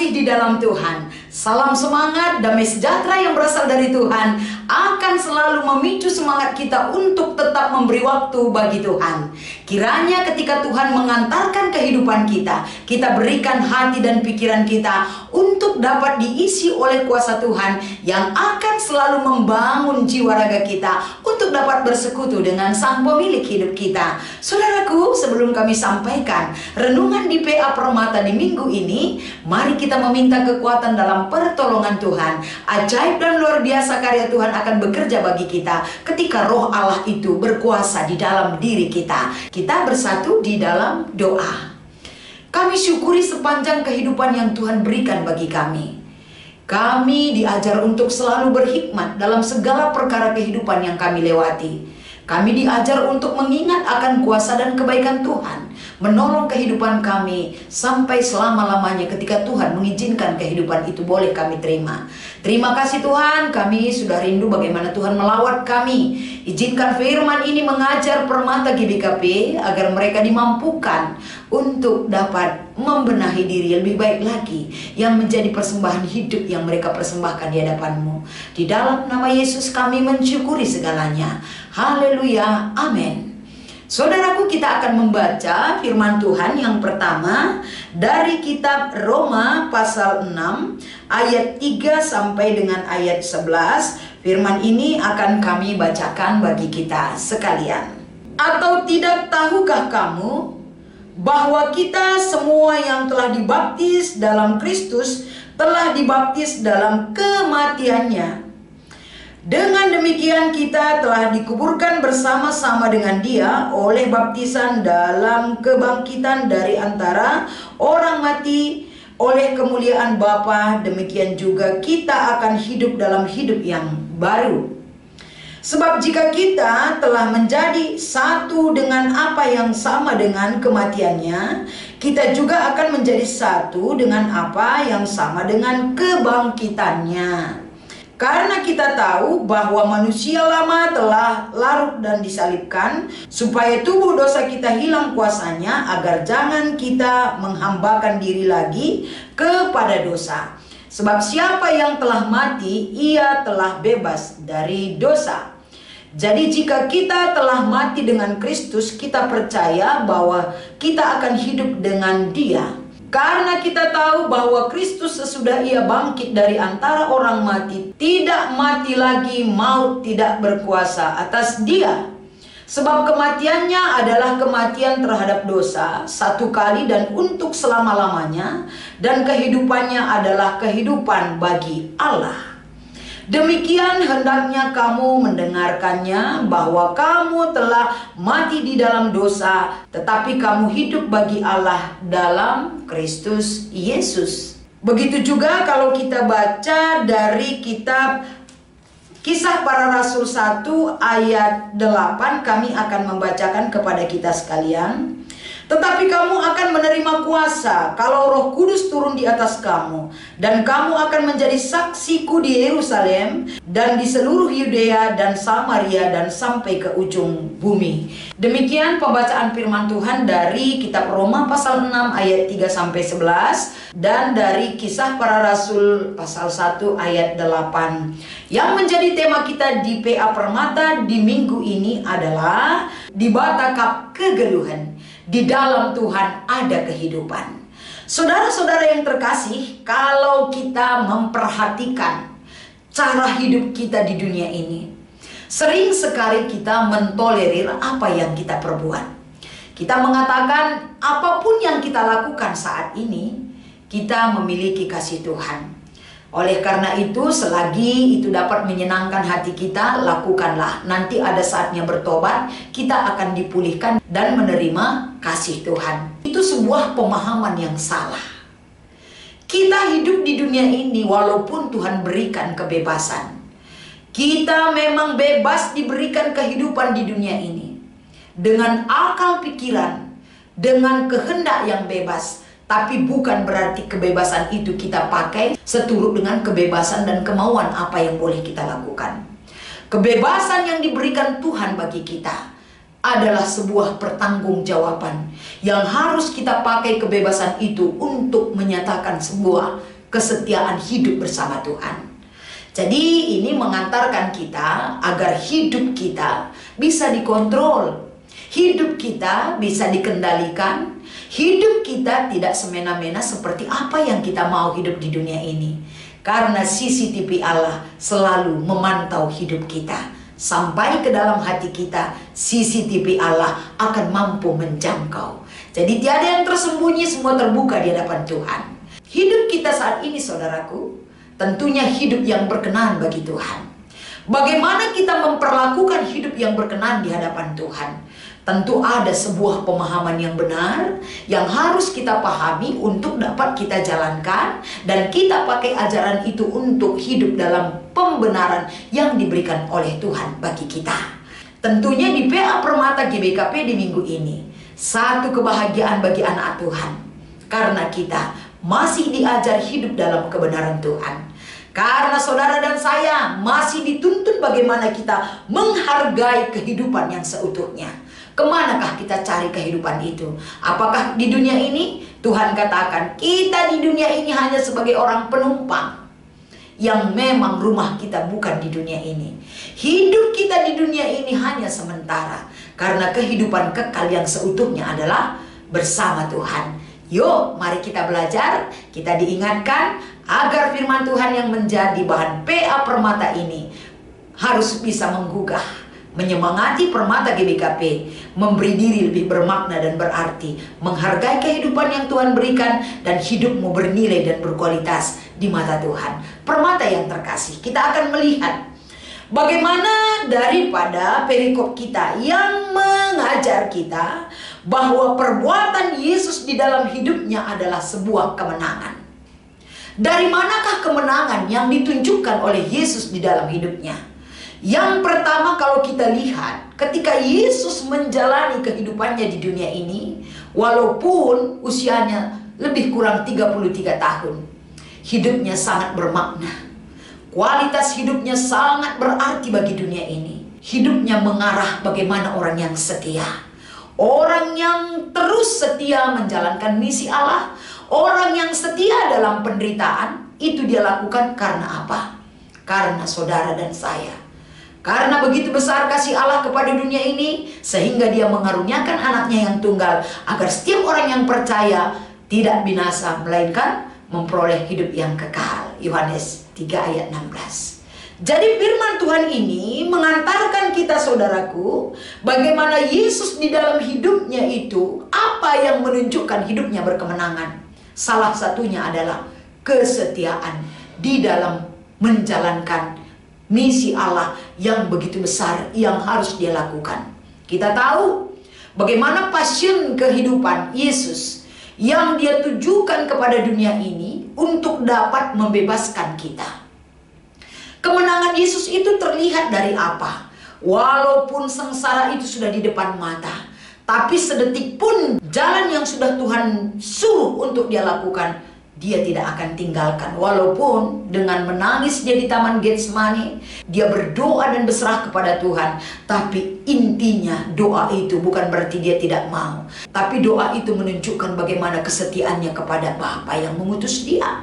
terkasih di dalam Tuhan, salam semangat, damai sejahtera yang berasal dari Tuhan akan selalu memicu semangat kita untuk tetap memberi waktu bagi Tuhan. Kiranya ketika Tuhan mengantarkan kehidupan kita, kita berikan hati dan pikiran kita untuk dapat diisi oleh kuasa Tuhan yang akan selalu membangun jiwa raga kita untuk dapat bersekutu dengan Sang Pemilik hidup kita. Saudaraku, sebelum kami sampaikan renungan di PA Permata di minggu ini, mari kita meminta kekuatan dalam pertolongan Tuhan. Ajaib dan luar biasa karya Tuhan akan bekerja bagi kita ketika Roh Allah itu berkuasa di dalam diri kita. Kita bersatu di dalam doa. Kami syukuri sepanjang kehidupan yang Tuhan berikan bagi kami. Kami diajar untuk selalu berhikmat dalam segala perkara kehidupan yang kami lewati. Kami diajar untuk mengingat akan kuasa dan kebaikan Tuhan, menolong kehidupan kami sampai selama-lamanya ketika Tuhan mengizinkan kehidupan itu boleh kami terima. Terima kasih Tuhan, kami sudah rindu bagaimana Tuhan melawat kami. Izinkan firman ini mengajar Permata GBKP agar mereka dimampukan untuk dapat membenahi diri lebih baik lagi, yang menjadi persembahan hidup yang mereka persembahkan di hadapan-Mu. Di dalam nama Yesus kami mensyukuri segalanya. Haleluya, amin. Saudaraku, kita akan membaca firman Tuhan yang pertama dari kitab Roma pasal 6 ayat 3 sampai dengan ayat 11. Firman ini akan kami bacakan bagi kita sekalian. Atau tidak tahukah kamu bahwa kita semua yang telah dibaptis dalam Kristus telah dibaptis dalam kematiannya? Dengan demikian kita telah dikuburkan bersama-sama dengan Dia oleh baptisan dalam kebangkitan dari antara orang mati oleh kemuliaan Bapa. Demikian juga kita akan hidup dalam hidup yang baru. Sebab jika kita telah menjadi satu dengan apa yang sama dengan kematiannya, kita juga akan menjadi satu dengan apa yang sama dengan kebangkitannya. Karena kita tahu bahwa manusia lama telah larut dan disalibkan, supaya tubuh dosa kita hilang kuasanya, agar jangan kita menghambakan diri lagi kepada dosa. Sebab siapa yang telah mati, ia telah bebas dari dosa. Jadi jika kita telah mati dengan Kristus, kita percaya bahwa kita akan hidup dengan Dia. Karena kita tahu bahwa Kristus sesudah Ia bangkit dari antara orang mati, tidak mati lagi, maut tidak berkuasa atas Dia. Sebab kematiannya adalah kematian terhadap dosa, satu kali dan untuk selama-lamanya, dan kehidupannya adalah kehidupan bagi Allah. Demikian hendaknya kamu mendengarkannya, bahwa kamu telah mati di dalam dosa, tetapi kamu hidup bagi Allah dalam Kristus Yesus. Begitu juga kalau kita baca dari kitab Kisah Para Rasul 1 ayat 8, kami akan membacakan kepada kita sekalian. Tetapi kamu akan menerima kuasa kalau Roh Kudus turun di atas kamu, dan kamu akan menjadi saksiku di Yerusalem dan di seluruh Yudea dan Samaria dan sampai ke ujung bumi. Demikian pembacaan firman Tuhan dari kitab Roma pasal 6 ayat 3 sampai 11 dan dari Kisah Para Rasul pasal 1 ayat 8. Yang menjadi tema kita di PA Permata di minggu ini adalah di bata kap kegeluhan. Di dalam Tuhan ada kehidupan. Saudara-saudara yang terkasih, kalau kita memperhatikan cara hidup kita di dunia ini, sering sekali kita mentolerir apa yang kita perbuat. Kita mengatakan apapun yang kita lakukan saat ini, kita memiliki kasih Tuhan. Oleh karena itu, selagi itu dapat menyenangkan hati kita, lakukanlah. Nanti ada saatnya bertobat, kita akan dipulihkan dan menerima kasih Tuhan. Itu sebuah pemahaman yang salah. Kita hidup di dunia ini walaupun Tuhan berikan kebebasan. Kita memang bebas diberikan kehidupan di dunia ini. Dengan akal pikiran, dengan kehendak yang bebas. Tapi bukan berarti kebebasan itu kita pakai seturut dengan kebebasan dan kemauan apa yang boleh kita lakukan. Kebebasan yang diberikan Tuhan bagi kita adalah sebuah pertanggungjawaban yang harus kita pakai kebebasan itu untuk menyatakan sebuah kesetiaan hidup bersama Tuhan. Jadi ini mengantarkan kita agar hidup kita bisa dikontrol, hidup kita bisa dikendalikan, hidup kita tidak semena-mena seperti apa yang kita mau hidup di dunia ini. Karena CCTV Allah selalu memantau hidup kita. Sampai ke dalam hati kita, CCTV Allah akan mampu menjangkau. Jadi tiada yang tersembunyi, semua terbuka di hadapan Tuhan. Hidup kita saat ini, saudaraku, tentunya hidup yang berkenan bagi Tuhan. Bagaimana kita memperlakukan hidup yang berkenan di hadapan Tuhan? Tentu ada sebuah pemahaman yang benar yang harus kita pahami untuk dapat kita jalankan, dan kita pakai ajaran itu untuk hidup dalam pembenaran yang diberikan oleh Tuhan bagi kita. Tentunya di PA Permata GBKP di minggu ini, satu kebahagiaan bagi anak Tuhan, karena kita masih diajar hidup dalam kebenaran Tuhan. Karena saudara dan saya masih dituntun bagaimana kita menghargai kehidupan yang seutuhnya. Kemanakah kita cari kehidupan itu? Apakah di dunia ini? Tuhan katakan kita di dunia ini hanya sebagai orang penumpang, yang memang rumah kita bukan di dunia ini. Hidup kita di dunia ini hanya sementara, karena kehidupan kekal yang seutuhnya adalah bersama Tuhan. Yuk, mari kita belajar, kita diingatkan agar firman Tuhan yang menjadi bahan PA Permata ini harus bisa menggugah, menyemangati Permata GBKP, memberi diri lebih bermakna dan berarti, menghargai kehidupan yang Tuhan berikan, dan hidupmu bernilai dan berkualitas di mata Tuhan. Permata yang terkasih, kita akan melihat bagaimana daripada perikop kita yang mengajar kita bahwa perbuatan Yesus di dalam hidupnya adalah sebuah kemenangan. Dari manakah kemenangan yang ditunjukkan oleh Yesus di dalam hidupnya? Yang pertama, kalau kita lihat ketika Yesus menjalani kehidupannya di dunia ini, walaupun usianya lebih kurang 33 tahun, hidupnya sangat bermakna. Kualitas hidupnya sangat berarti bagi dunia ini. Hidupnya mengarah bagaimana orang yang setia, orang yang terus setia menjalankan misi Allah, orang yang setia dalam penderitaan. Itu dia lakukan karena apa? Karena saudara dan saya. Karena begitu besar kasih Allah kepada dunia ini, sehingga dia mengaruniakan anaknya yang tunggal, agar setiap orang yang percaya tidak binasa, melainkan memperoleh hidup yang kekal. Yohanes 3 ayat 16. Jadi firman Tuhan ini mengantarkan kita, saudaraku, bagaimana Yesus di dalam hidupnya itu, apa yang menunjukkan hidupnya berkemenangan. Salah satunya adalah kesetiaan di dalam menjalankan misi Allah yang begitu besar yang harus dia lakukan. Kita tahu bagaimana passion kehidupan Yesus yang dia tujukan kepada dunia ini untuk dapat membebaskan kita. Kemenangan Yesus itu terlihat dari apa? Walaupun sengsara itu sudah di depan mata, tapi sedetik pun jalan yang sudah Tuhan suruh untuk dia lakukan, dia tidak akan tinggalkan. Walaupun dengan menangis dia di Taman Getsemani, dia berdoa dan berserah kepada Tuhan. Tapi intinya doa itu bukan berarti dia tidak mau, tapi doa itu menunjukkan bagaimana kesetiaannya kepada Bapa yang mengutus dia.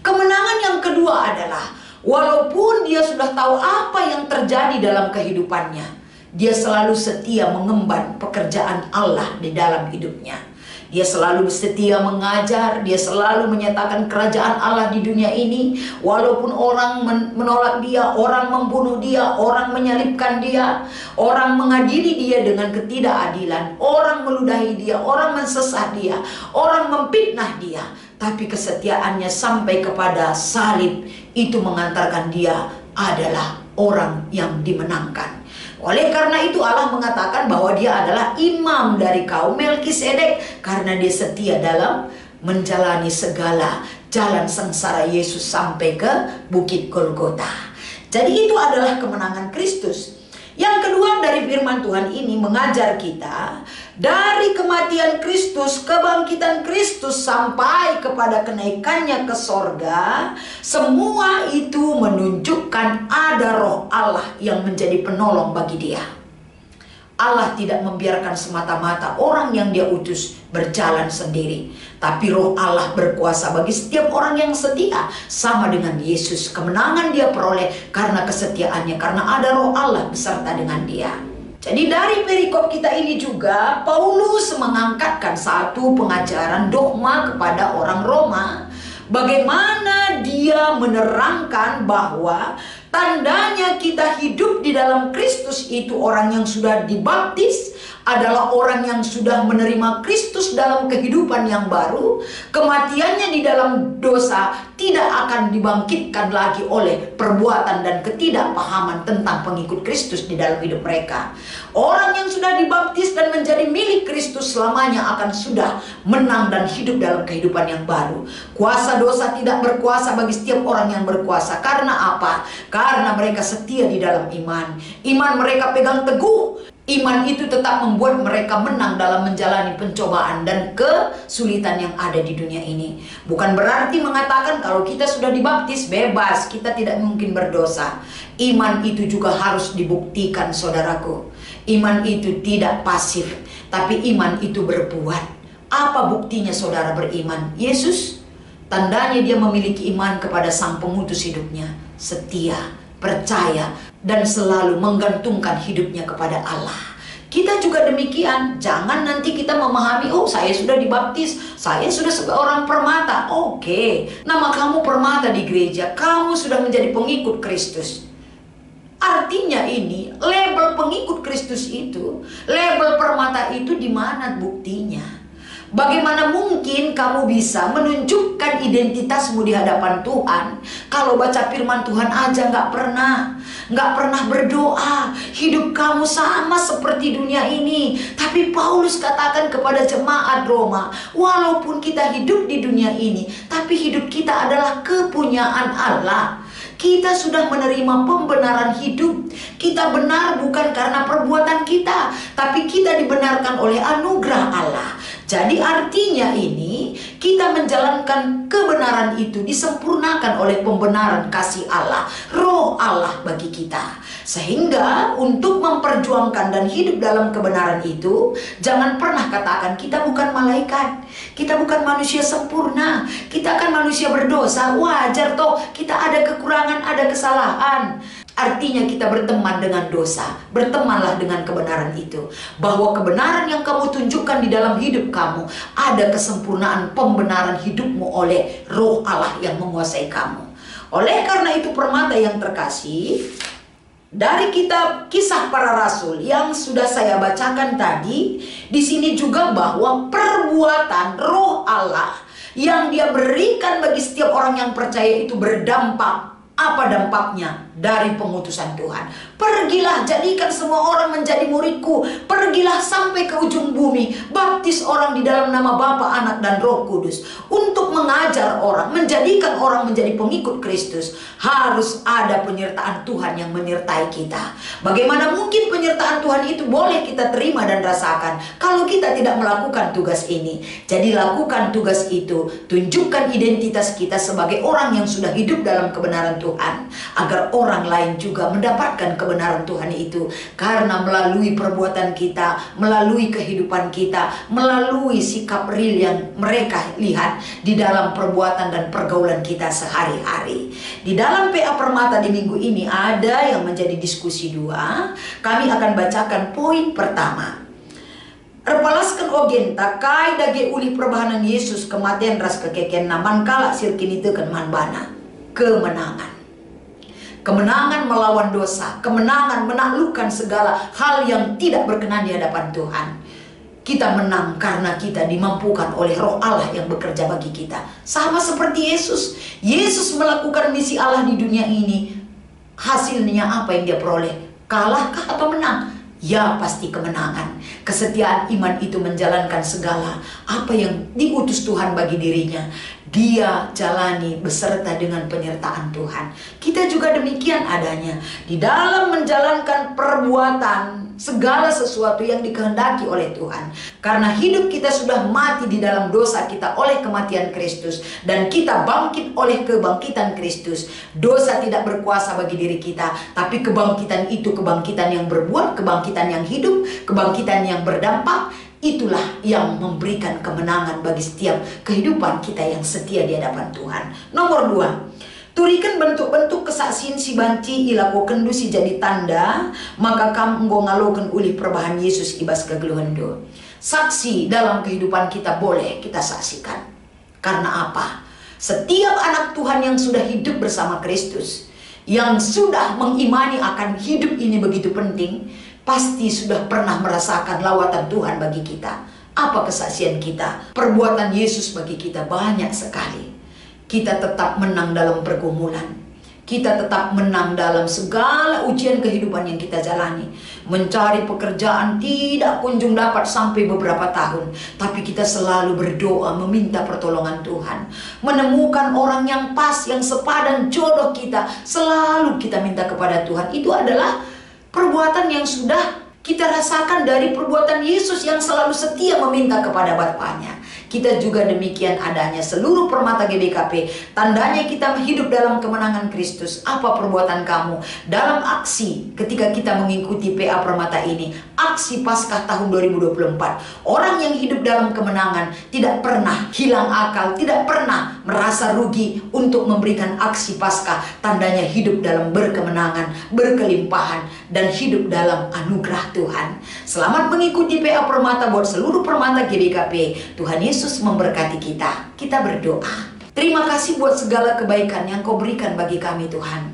Kemenangan yang kedua adalah walaupun dia sudah tahu apa yang terjadi dalam kehidupannya, dia selalu setia mengemban pekerjaan Allah di dalam hidupnya. Dia selalu setia mengajar, dia selalu menyatakan kerajaan Allah di dunia ini. Walaupun orang menolak dia, orang membunuh dia, orang menyalibkan dia, orang mengadili dia dengan ketidakadilan, orang meludahi dia, orang mensesat dia, orang memfitnah dia, tapi kesetiaannya sampai kepada salib itu mengantarkan dia adalah orang yang dimenangkan. Oleh karena itu Allah mengatakan bahwa dia adalah imam dari kaum Melkisedek, karena dia setia dalam menjalani segala jalan sengsara Yesus sampai ke Bukit Golgota. Jadi itu adalah kemenangan Kristus. Yang kedua, dari firman Tuhan ini mengajar kita dari kematian Kristus, kebangkitan Kristus sampai kepada kenaikannya ke sorga, semua itu menunjukkan ada roh Allah yang menjadi penolong bagi dia. Allah tidak membiarkan semata-mata orang yang Dia utus berjalan sendiri, tapi Roh Allah berkuasa bagi setiap orang yang setia. Sama dengan Yesus, kemenangan Dia peroleh karena kesetiaannya, karena ada Roh Allah beserta dengan Dia. Jadi dari perikop kita ini juga Paulus mengangkatkan satu pengajaran dogma kepada orang Roma. Bagaimana dia menerangkan bahwa tandanya kita hidup di dalam Kristus itu orang yang sudah dibaptis adalah orang yang sudah menerima Kristus dalam kehidupan yang baru. Kematiannya di dalam dosa tidak akan dibangkitkan lagi oleh perbuatan dan ketidakpahaman tentang pengikut Kristus di dalam hidup mereka. Orang yang sudah dibaptis dan menjadi milik Kristus selamanya akan sudah menang dan hidup dalam kehidupan yang baru. Kuasa dosa tidak berkuasa bagi setiap orang yang berkuasa. Karena apa? Karena mereka setia di dalam iman. Iman mereka pegang teguh. Iman itu tetap membuat mereka menang dalam menjalani pencobaan dan kesulitan yang ada di dunia ini. Bukan berarti mengatakan kalau kita sudah dibaptis bebas, kita tidak mungkin berdosa. Iman itu juga harus dibuktikan, saudaraku. Iman itu tidak pasif, tapi iman itu berbuat. Apa buktinya saudara beriman? Yesus, tandanya dia memiliki iman kepada Sang Pengutus hidupnya, setia, percaya, dan selalu menggantungkan hidupnya kepada Allah. Kita juga demikian. Jangan nanti kita memahami, oh saya sudah dibaptis, saya sudah seorang permata. Oke, nama kamu permata di gereja, kamu sudah menjadi pengikut Kristus. Artinya ini, label pengikut Kristus itu, label permata itu di mana buktinya? Bagaimana mungkin kamu bisa menunjukkan identitasmu di hadapan Tuhan kalau baca firman Tuhan aja nggak pernah berdoa? Hidup kamu sama seperti dunia ini. Tapi Paulus katakan kepada jemaat Roma, walaupun kita hidup di dunia ini, tapi hidup kita adalah kepunyaan Allah. Kita sudah menerima pembenaran hidup. Kita benar bukan karena perbuatan kita, tapi kita dibenarkan oleh anugerah Allah. Jadi artinya ini, kita menjalankan kebenaran itu disempurnakan oleh pembenaran kasih Allah, Roh Allah bagi kita. Sehingga untuk memperjuangkan dan hidup dalam kebenaran itu, jangan pernah katakan kita bukan malaikat, kita bukan manusia sempurna, kita kan manusia berdosa, wajar toh kita ada kekurangan, ada kesalahan. Artinya kita berteman dengan dosa. Bertemanlah dengan kebenaran itu. Bahwa kebenaran yang kamu tunjukkan di dalam hidup kamu, ada kesempurnaan pembenaran hidupmu oleh Roh Allah yang menguasai kamu. Oleh karena itu permata yang terkasih, dari kitab Kisah Para Rasul yang sudah saya bacakan tadi, di sini juga bahwa perbuatan Roh Allah yang Dia berikan bagi setiap orang yang percaya itu berdampak. Apa dampaknya dari pengutusan Tuhan? Pergilah, jadikan semua orang menjadi muridku. Pergilah sampai ke ujung bumi. Baptis orang di dalam nama Bapa, Anak, dan Roh Kudus. Untuk mengajar orang, menjadikan orang menjadi pengikut Kristus, harus ada penyertaan Tuhan yang menyertai kita. Bagaimana mungkin penyertaan Tuhan itu boleh kita terima dan rasakan kalau kita tidak melakukan tugas ini? Jadi lakukan tugas itu. Tunjukkan identitas kita sebagai orang yang sudah hidup dalam kebenaran Tuhan, agar orang lain juga mendapatkan kebenaran Tuhan itu. Karena melalui perbuatan kita, melalui kehidupan kita, melalui sikap real yang mereka lihat di dalam perbuatan dan pergaulan kita sehari-hari. Di dalam PA Permata di minggu ini ada yang menjadi diskusi dua. Kami akan bacakan poin pertama. Repalaskan ogenta kai dage uli perbahanan Yesus kematian ras kekeken naman kala sirkin itu kan manbana. Kemenangan. Kemenangan melawan dosa, kemenangan menaklukkan segala hal yang tidak berkenan di hadapan Tuhan. Kita menang karena kita dimampukan oleh Roh Allah yang bekerja bagi kita. Sama seperti Yesus. Yesus melakukan misi Allah di dunia ini. Hasilnya apa yang Dia peroleh? Kalahkah atau menang? Ya, pasti kemenangan. Kesetiaan iman itu menjalankan segala apa yang diutus Tuhan bagi dirinya. dia jalani beserta dengan penyertaan Tuhan. Kita juga demikian adanya di dalam menjalankan perbuatan segala sesuatu yang dikehendaki oleh Tuhan. Karena hidup kita sudah mati di dalam dosa kita oleh kematian Kristus, dan kita bangkit oleh kebangkitan Kristus. Dosa tidak berkuasa bagi diri kita, tapi kebangkitan itu kebangkitan yang berbuat, kebangkitan yang hidup, kebangkitan yang berdampak. Itulah yang memberikan kemenangan bagi setiap kehidupan kita yang setia di hadapan Tuhan. Nomor 2, turikan bentuk-bentuk kesaksian si banci ilakokan si jadi tanda, maka kamu ngalokan uli perbahan Yesus ibas kegeluhendo. Saksi dalam kehidupan kita boleh kita saksikan. Karena apa? Setiap anak Tuhan yang sudah hidup bersama Kristus, yang sudah mengimani akan hidup ini begitu penting, pasti sudah pernah merasakan lawatan Tuhan bagi kita. Apa kesaksian kita? Perbuatan Yesus bagi kita banyak sekali. Kita tetap menang dalam pergumulan. Kita tetap menang dalam segala ujian kehidupan yang kita jalani. Mencari pekerjaan tidak kunjung dapat sampai beberapa tahun, tapi kita selalu berdoa meminta pertolongan Tuhan. Menemukan orang yang pas, yang sepadan jodoh kita, selalu kita minta kepada Tuhan. Itu adalah perbuatan yang sudah kita rasakan dari perbuatan Yesus yang selalu setia meminta kepada Bapaknya. Kita juga demikian adanya seluruh permata GBKP. Tandanya kita hidup dalam kemenangan Kristus. Apa perbuatan kamu dalam aksi ketika kita mengikuti PA Permata ini? Aksi Paskah tahun 2024. Orang yang hidup dalam kemenangan tidak pernah hilang akal, tidak pernah merasa rugi untuk memberikan aksi Paskah. Tandanya hidup dalam berkemenangan, berkelimpahan, dan hidup dalam anugerah Tuhan. Selamat mengikuti PA Permata buat seluruh permata GBKP. Tuhan Yesus memberkati kita. Kita berdoa. Terima kasih buat segala kebaikan yang Kau berikan bagi kami Tuhan.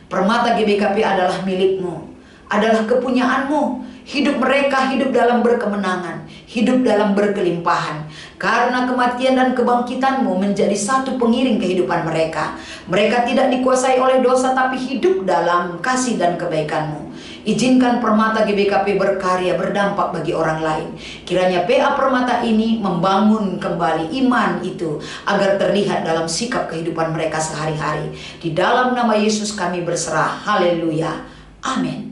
Permata GBKP adalah milik-Mu, adalah kepunyaan-Mu. Hidup mereka hidup dalam berkemenangan, hidup dalam berkelimpahan. Karena kematian dan kebangkitan-Mu menjadi satu pengiring kehidupan mereka. Mereka tidak dikuasai oleh dosa, tapi hidup dalam kasih dan kebaikan-Mu. Izinkan Permata GBKP berkarya berdampak bagi orang lain. Kiranya PA Permata ini membangun kembali iman itu agar terlihat dalam sikap kehidupan mereka sehari-hari. Di dalam nama Yesus kami berserah. Haleluya. Amin.